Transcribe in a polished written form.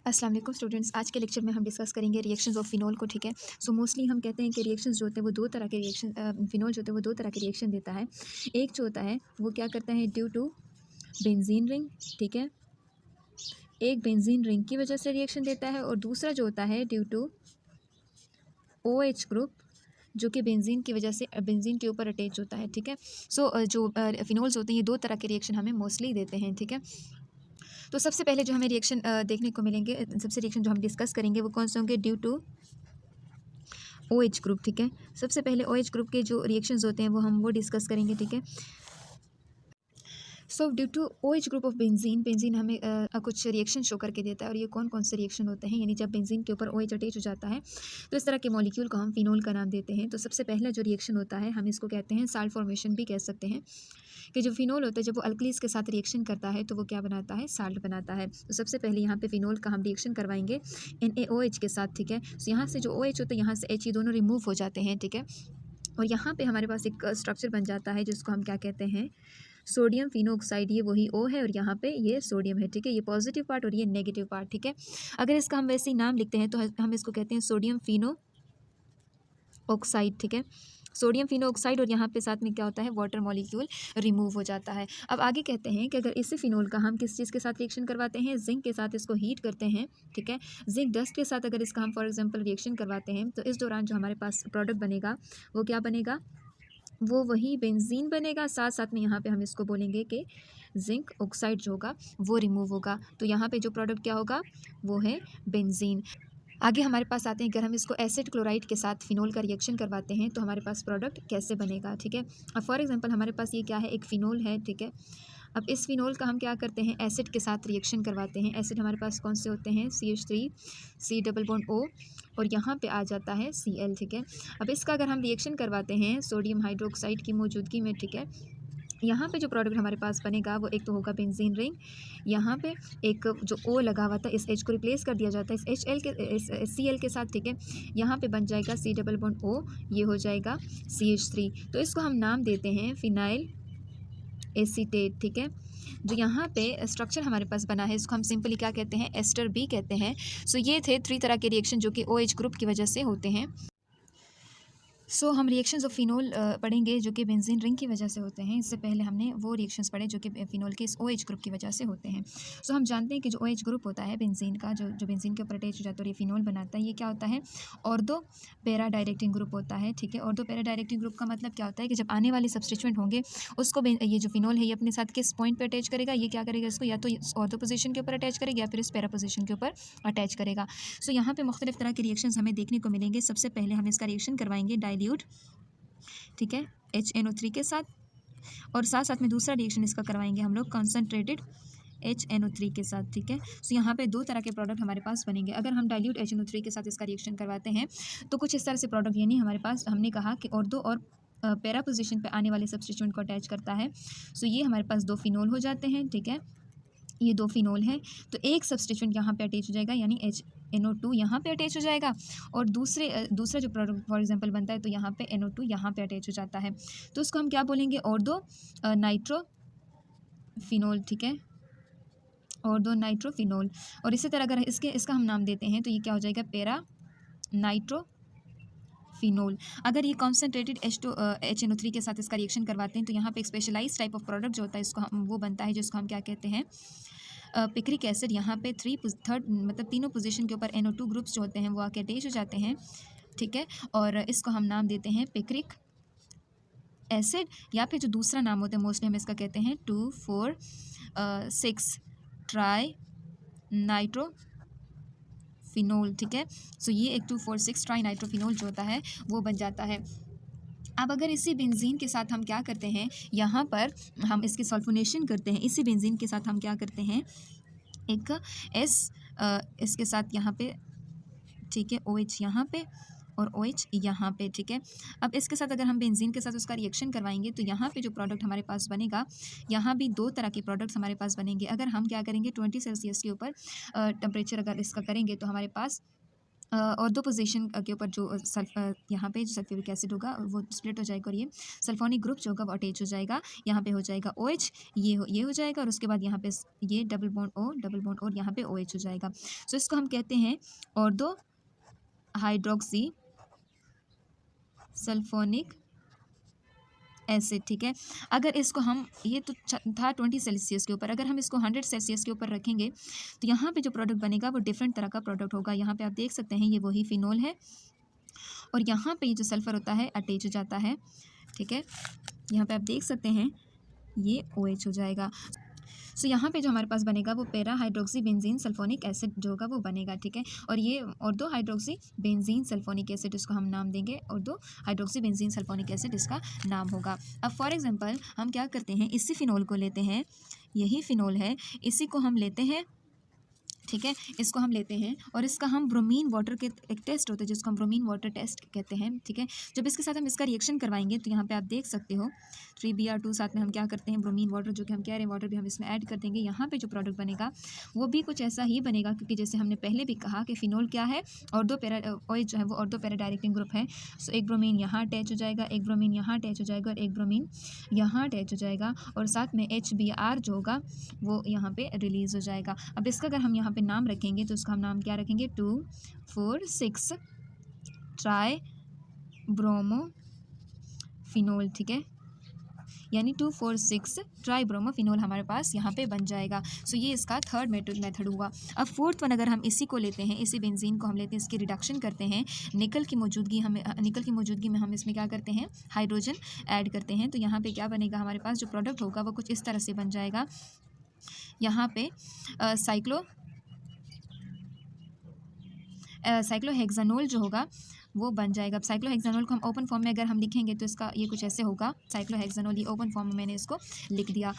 अस्सलाम वालेकुम स्टूडेंट्स। आज के लेक्चर में हम डिस्कस करेंगे रिएक्शंस ऑफ फिनोल को। ठीक है, सो मोस्टली हम कहते हैं कि रिएक्शंस जो होते हैं वो दो तरह के फिनोल जो होते हैं वो दो तरह के रिएक्शन देता है। एक जो होता है वो क्या करता है, ड्यू टू बेंजीन रिंग। ठीक है, एक बेंजीन रिंग की वजह से रिएक्शन देता है, और दूसरा जो होता है ड्यू टू OH ग्रुप, जो कि बेंजीन की वजह से बेंजीन के ऊपर अटैच होता है। ठीक है, सो जो फिनोल्स होते हैं ये दो तरह के रिएक्शन हमें मोस्टली देते हैं। ठीक है, तो सबसे पहले जो हमें रिएक्शन देखने को मिलेंगे, सबसे रिएक्शन जो हम डिस्कस करेंगे वो कौन से होंगे, ड्यू टू OH ग्रुप। ठीक है, सबसे पहले OH ग्रुप के जो रिएक्शंस होते हैं वो डिस्कस करेंगे। ठीक है, so due to OH group of benzene, benzene हमें कुछ रिएक्शन शो करके देता है, और ये कौन कौन से रिएक्शन होते हैं, यानी जब बेंजीन के ऊपर OH अटैच हो जाता है तो इस तरह के मॉलिक्यूल को हम फिनोल का नाम देते हैं। तो सबसे पहला जो रिएक्शन होता है हम इसको कहते हैं साल्ट फॉर्मेशन भी कह सकते हैं, कि जो फिनोल होता है जब वो अल्कलीज के साथ रिएक्शन करता है तो वो क्या बनाता है, साल्ट बनाता है। तो सबसे पहले यहाँ पे फिनोल का हम रिएक्शन करवाएंगे NaOH के साथ। ठीक है, तो यहाँ से जो OH होता है यहाँ से H, ये दोनों रिमूव हो जाते हैं। ठीक है, और यहाँ पे हमारे पास एक स्ट्रक्चर बन जाता है जिसको हम क्या कहते हैं, सोडियम फिनोक्साइड। ये वही O है और यहाँ पे ये सोडियम है। ठीक है, ये पॉजिटिव पार्ट और ये नेगेटिव पार्ट। ठीक है, अगर इसका हम वैसे ही नाम लिखते हैं तो हम इसको कहते हैं सोडियम फिनो ऑक्साइड। ठीक है, सोडियम फिनो ऑक्साइड, और यहाँ पे साथ में क्या होता है, वाटर मॉलिक्यूल रिमूव हो जाता है। अब आगे कहते हैं कि अगर इसी फिनोल का हम किस चीज़ के साथ रिएक्शन करवाते हैं, जिंक के साथ इसको हीट करते हैं। ठीक है, जिंक डस्ट के साथ अगर इसका हम फॉर एग्जांपल रिएक्शन करवाते हैं तो इस दौरान जो हमारे पास प्रोडक्ट बनेगा वो क्या बनेगा, वो वही बेंजीन बनेगा। साथ साथ में यहाँ पे हम इसको बोलेंगे कि जिंक ऑक्साइड जो होगा वो रिमूव होगा। तो यहाँ पे जो प्रोडक्ट क्या होगा, वो है बेंजीन। आगे हमारे पास आते हैं, अगर हम इसको एसिड क्लोराइड के साथ फिनोल का रिएक्शन करवाते हैं तो हमारे पास प्रोडक्ट कैसे बनेगा। ठीक है, अब फॉर एग्जांपल हमारे पास ये क्या है, एक फिनोल है। ठीक है, अब इस फिनोल का हम क्या करते हैं, एसिड के साथ रिएक्शन करवाते हैं। एसिड हमारे पास कौन से होते हैं, CH3 C double bond O, और यहाँ पे आ जाता है Cl। ठीक है, अब इसका अगर हम रिएक्शन करवाते हैं सोडियम हाइड्रोक्साइड की मौजूदगी में, ठीक है, यहाँ पे जो प्रोडक्ट हमारे पास बनेगा वो एक तो होगा बेंजीन रिंग। यहाँ पे एक जो O लगा हुआ था इस H को रिप्लेस कर दिया जाता है इस Cl के साथ। ठीक है, यहाँ पे बन जाएगा C डबल बॉन्ड O, ये हो जाएगा CH3। तो इसको हम नाम देते हैं फिनाइल एसीटेट। ठीक है, जो यहाँ पे स्ट्रक्चर हमारे पास बना है इसको हम सिंपली क्या कहते हैं, एस्टर B कहते हैं। सो ये थे 3 तरह के रिएक्शन जो कि OH ग्रुप की वजह से होते हैं। सो हम रिएक्शंस ऑफ फिनोल पढ़ेंगे जो कि बेंजीन रिंग की वजह से होते हैं। इससे पहले हमने वो रिएक्शंस पढ़े जो कि फिनोल के इस OH ग्रुप की वजह से होते हैं। सो हम जानते हैं कि जो OH ग्रुप होता है बेंजीन का, जो बेंजीन के ऊपर अटैच हो जाता है और ये फिनोल बनाता है, ये क्या होता है, ऑर्थो पैरा डायरेक्टिंग ग्रुप होता है। ठीक है, ऑर्थो पैरा डायरेक्टिंग ग्रुप का मतलब क्या होता है कि जब आने वाले सब्स्टिट्यूएंट होंगे उसको ये जो फिनोल है ये अपने साथ किस पॉइंट पर अटैच करेगा, ये क्या करेगा, इसको या तो ऑर्थो पोजिशन के ऊपर अटैच करेगा या फिर इस पैरा पोजिशन के ऊपर अटैच करेगा। सो यहाँ पे मुख्तलिफ तरह के रिएक्शंस हमें देखने को मिलेंगे। सबसे पहले हम इसका रिएक्शन करवाएंगे डाइल्यूट, ठीक है, HNO3 के साथ, और साथ साथ में दूसरा रिएक्शन इसका करवाएंगे हम लोग कंसनट्रेटेड HNO3 के साथ। ठीक है, सो यहाँ पे दो तरह के प्रोडक्ट हमारे पास बनेंगे। अगर हम डाइल्यूट HNO3 के साथ इसका रिएक्शन करवाते हैं तो कुछ इस तरह से प्रोडक्ट, यानी हमारे पास हमने कहा कि ऑर्थो और पैरा पोजिशन पे आने वाले सब्स्टिट्यूएंट को अटैच करता है। सो ये हमारे पास दो फिनोल हो जाते हैं। ठीक है, ये दो फिनोल हैं तो एक सब्स्टिट्यूएंट यहाँ पे अटैच हो जाएगा, यानी NO2 यहाँ पे अटैच हो जाएगा, और दूसरा जो प्रोडक्ट फॉर एग्जांपल बनता है तो यहाँ पे NO2 यहाँ पे अटैच हो जाता है। तो उसको हम क्या बोलेंगे, और दो नाइट्रो फिनोल। ठीक है, और दो नाइट्रो फिनोल। और इसी तरह अगर इसका हम नाम देते हैं तो ये क्या हो जाएगा, पैरा नाइट्रो फिनोल। अगर ये कॉन्सेंट्रेटेड HNO3 के साथ इसका रिएक्शन करवाते हैं तो यहाँ पे एक स्पेशलाइज टाइप ऑफ प्रोडक्ट जो होता है इसको हम वो बनता है जिसको हम क्या कहते हैं, पिक्रिक एसिड। यहाँ पे तीनों पोजीशन के ऊपर NO2 ग्रुप्स जो होते हैं वो आके अटैच हो जाते हैं। ठीक है, और इसको हम नाम देते हैं पिक्रिक एसिड, या फिर जो दूसरा नाम होता है मोस्टली हम इसका कहते हैं 2,4,6 ट्राई नाइट्रो फिनोल। ठीक है, सो ये एक 2,4,6 ट्राई नाइट्रोफिनोल जो होता है वो बन जाता है। अब अगर इसी बेंजीन के साथ हम क्या करते हैं, यहाँ पर हम इसकी सल्फोनेशन करते हैं, इसी बेंजीन के साथ हम क्या करते हैं, एक इसके साथ यहाँ पे, ठीक है, OH यहाँ पे और OH यहाँ पे। ठीक है, अब इसके साथ अगर हम बेंजीन के साथ उसका रिएक्शन करवाएंगे तो यहाँ पे जो प्रोडक्ट हमारे पास बनेगा, यहाँ भी दो तरह के प्रोडक्ट्स हमारे पास बनेंगे। अगर हम क्या करेंगे, 20 सेल्सियस के ऊपर टेम्परेचर अगर इसका करेंगे तो हमारे पास और दो पोजीशन के ऊपर जो यहाँ पे जो सल्फ्यूरिक एसिड होगा वो स्प्लिट हो जाएगा और ये सल्फोनिक ग्रुप जो होगा वो अटैच हो जाएगा। यहाँ पे हो जाएगा OH, ये हो जाएगा और उसके बाद यहाँ पे ये डबल बॉन्ड और यहाँ पे OH हो जाएगा। सो इसको हम कहते हैं ऑर्थो हाइड्रोक्सी सल्फोनिक एसिड। ठीक है, अगर इसको हम, ये तो था 20 सेल्सियस के ऊपर, अगर हम इसको 100 सेल्सियस के ऊपर रखेंगे तो यहाँ पे जो प्रोडक्ट बनेगा वो डिफरेंट तरह का प्रोडक्ट होगा। यहाँ पे आप देख सकते हैं ये वही फिनोल है और यहाँ पे ये जो सल्फ़र होता है अटैच हो जाता है। ठीक है, यहाँ पे आप देख सकते हैं ये OH हो जाएगा। सो यहाँ पे जो हमारे पास बनेगा वो para hydroxy benzene sulphonic acid जो होगा वो बनेगा। ठीक है, और ये ortho hydroxy benzene sulphonic acid इसको हम नाम देंगे, ortho hydroxy benzene sulphonic acid इसका नाम होगा। अब फॉर एग्जांपल हम क्या करते हैं, इसी फिनोल को लेते हैं, यही फिनोल है, इसी को हम लेते हैं। ठीक है, इसको हम लेते हैं और इसका हम ब्रोमीन वाटर के एक टेस्ट होता है जिसको हम ब्रोमीन वाटर टेस्ट कहते हैं। ठीक है, जब इसके साथ हम इसका रिएक्शन करवाएंगे तो यहाँ पे आप देख सकते हो 3Br2 साथ में हम क्या करते हैं, ब्रोमीन वाटर जो कि हम कह रहे हैं वाटर भी हम इसमें ऐड कर देंगे। यहाँ पे जो प्रोडक्ट बनेगा वो भी कुछ ऐसा ही बनेगा, क्योंकि जैसे हमने पहले भी कहा कि फिनोल क्या है, ऑर्थो पैरा OH जो है वो ऑर्थो पैरा डायरेक्टिंग ग्रुप है। सो एक ब्रोमीन यहाँ अटैच हो जाएगा, एक ब्रोमीन यहाँ अटैच हो जाएगा और एक ब्रोमीन यहाँ अटैच हो जाएगा और साथ में HBr जो होगा वो यहाँ पे रिलीज़ हो जाएगा। अब इसका अगर हम यहाँ पे नाम रखेंगे तो उसका हम नाम क्या रखेंगे, 2,4,6 ट्राई ब्रोमो फिनोल। ठीक है, यानी 2,4,6 ट्राई ब्रोमो फिनोल हमारे पास यहाँ पे बन जाएगा। सो ये इसका थर्ड मेथड हुआ। अब फोर्थ वन अगर हम इसी को लेते हैं, इसी बेंजीन को हम लेते हैं, इसकी रिडक्शन करते हैं, निकल की मौजूदगी में हम इसमें क्या करते हैं, हाइड्रोजन ऐड करते हैं। तो यहाँ पे क्या बनेगा, हमारे पास जो प्रोडक्ट होगा वो कुछ इस तरह से बन जाएगा। यहाँ पे साइक्लोहेक्सानोल जो होगा वो बन जाएगा। अब साइक्लोहेक्सानोल को हम ओपन फॉर्म में अगर हम लिखेंगे तो इसका ये कुछ ऐसे होगा, साइक्लोहेक्सानोल, ये ओपन फॉर्म में मैंने इसको लिख दिया।